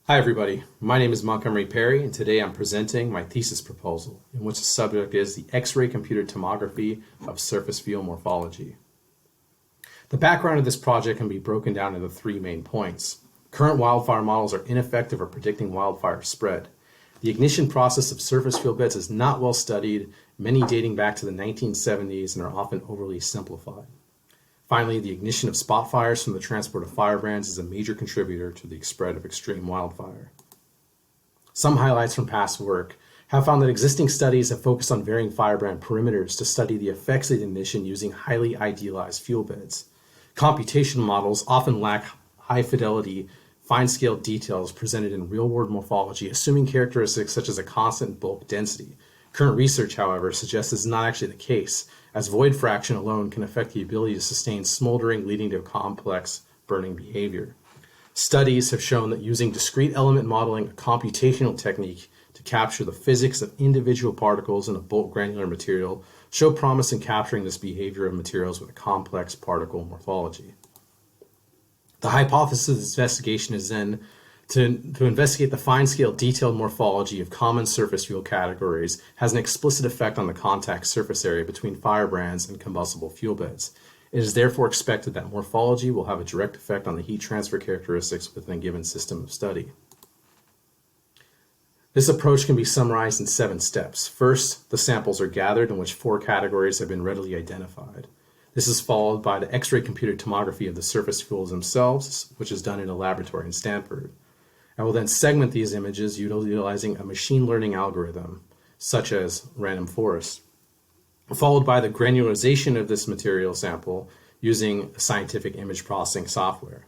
Hi everybody, my name is MPerry and today I'm presenting my thesis proposal in which the subject is the X-ray computed tomography of surface field morphology. The background of this project can be broken down into three main points. Current wildfire models are ineffective at predicting wildfire spread. The ignition process of surface field beds is not well studied, many dating back to the 1970s and are often overly simplified. Finally, the ignition of spot fires from the transport of firebrands is a major contributor to the spread of extreme wildfire. Some highlights from past work have found that existing studies have focused on varying firebrand perimeters to study the effects of ignition using highly idealized fuel beds. Computational models often lack high-fidelity, fine-scale details presented in real-world morphology, assuming characteristics such as a constant bulk density. Current research, however, suggests this is not actually the case, as void fraction alone can affect the ability to sustain smoldering, leading to complex burning behavior. Studies have shown that using discrete element modeling, a computational technique to capture the physics of individual particles in a bulk granular material, show promise in capturing this behavior of materials with a complex particle morphology. The hypothesis of this investigation is then to investigate the fine-scale detailed morphology of common surface fuel categories has an explicit effect on the contact surface area between firebrands and combustible fuel beds. It is therefore expected that morphology will have a direct effect on the heat transfer characteristics within a given system of study. This approach can be summarized in 7 steps. First, the samples are gathered in which 4 categories have been readily identified. This is followed by the X-ray computed tomography of the surface fuels themselves, which is done in a laboratory in Stanford. I will then segment these images utilizing a machine learning algorithm, such as random forest, followed by the granularization of this material sample using scientific image processing software.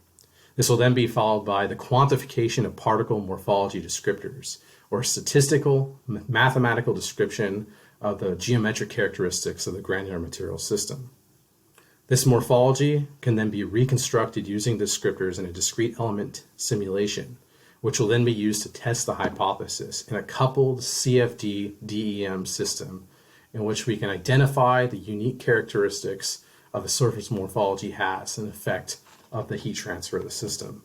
This will then be followed by the quantification of particle morphology descriptors, or statistical mathematical description of the geometric characteristics of the granular material system. This morphology can then be reconstructed using descriptors in a discrete element simulation, which will then be used to test the hypothesis in a coupled CFD-DEM system in which we can identify the unique characteristics of the surface morphology has an effect of the heat transfer of the system.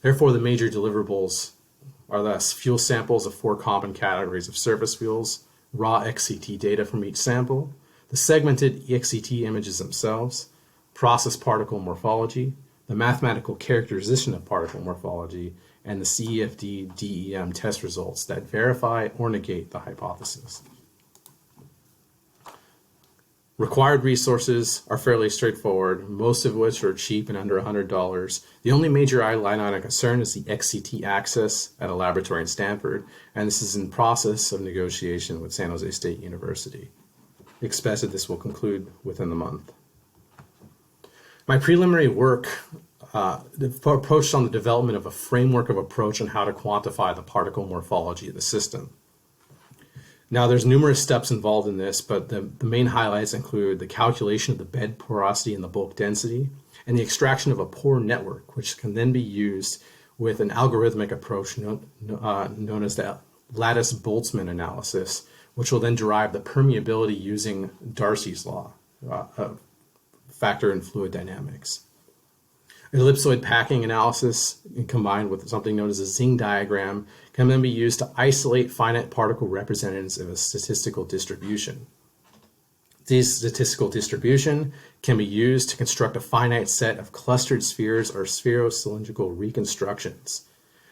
Therefore, the major deliverables are thus fuel samples of 4 common categories of surface fuels, raw XCT data from each sample, the segmented XCT images themselves, process particle morphology, the mathematical characterization of particle morphology, and the CFD-DEM test results that verify or negate the hypothesis. Required resources are fairly straightforward, most of which are cheap and under $100. The only major line item of concern is the XCT access at a laboratory in Stanford, and this is in process of negotiation with San Jose State University. Expected this will conclude within the month. My preliminary work approached on the development of a framework of approach on how to quantify the particle morphology of the system. Now, there's numerous steps involved in this, but the main highlights include the calculation of the bed porosity and the bulk density, and the extraction of a pore network, which can then be used with an algorithmic approach known as the lattice Boltzmann analysis, which will then derive the permeability using Darcy's law, factor in fluid dynamics. Ellipsoid packing analysis, combined with something known as a Zing diagram, can then be used to isolate finite particle representatives of a statistical distribution. These statistical distribution can be used to construct a finite set of clustered spheres or spherocylindrical reconstructions.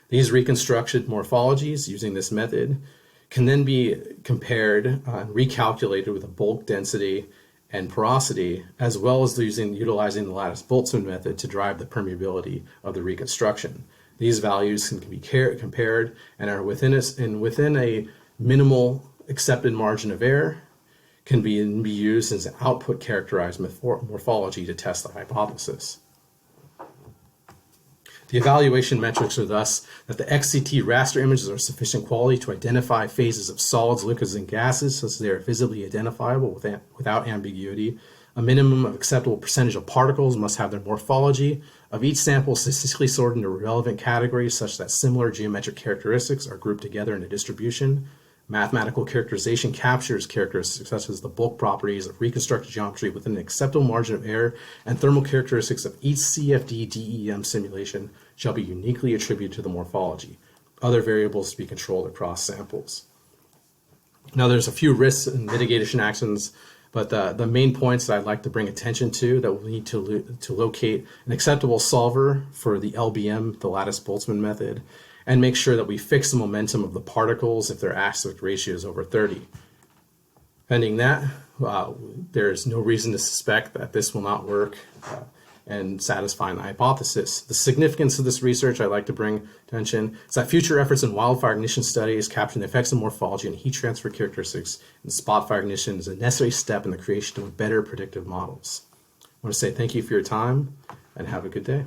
These reconstructed morphologies using this method can then be compared and recalculated with a bulk density and porosity, as well as utilizing the lattice Boltzmann method to drive the permeability of the reconstruction. These values can be compared and are within a minimal accepted margin of error, can be used as an output characterized morphology to test the hypothesis. The evaluation metrics are thus that the XCT raster images are sufficient quality to identify phases of solids, liquids, and gases such that they are visibly identifiable without ambiguity. A minimum of acceptable percentage of particles must have their morphology of each sample statistically sorted into relevant categories such that similar geometric characteristics are grouped together in a distribution. Mathematical characterization captures characteristics such as the bulk properties of reconstructed geometry within an acceptable margin of error, and thermal characteristics of each CFD-DEM simulation shall be uniquely attributed to the morphology. Other variables to be controlled across samples. Now, there's a few risks and mitigation actions, but the main points that I'd like to bring attention to that we'll need to locate an acceptable solver for the LBM, the lattice Boltzmann method, and make sure that we fix the momentum of the particles if their aspect ratio is over 30. Pending that, there's no reason to suspect that this will not work and satisfying the hypothesis. The significance of this research I'd like to bring attention is that future efforts in wildfire ignition studies capturing the effects of morphology and heat transfer characteristics in spot fire ignition is a necessary step in the creation of better predictive models. I want to say thank you for your time and have a good day.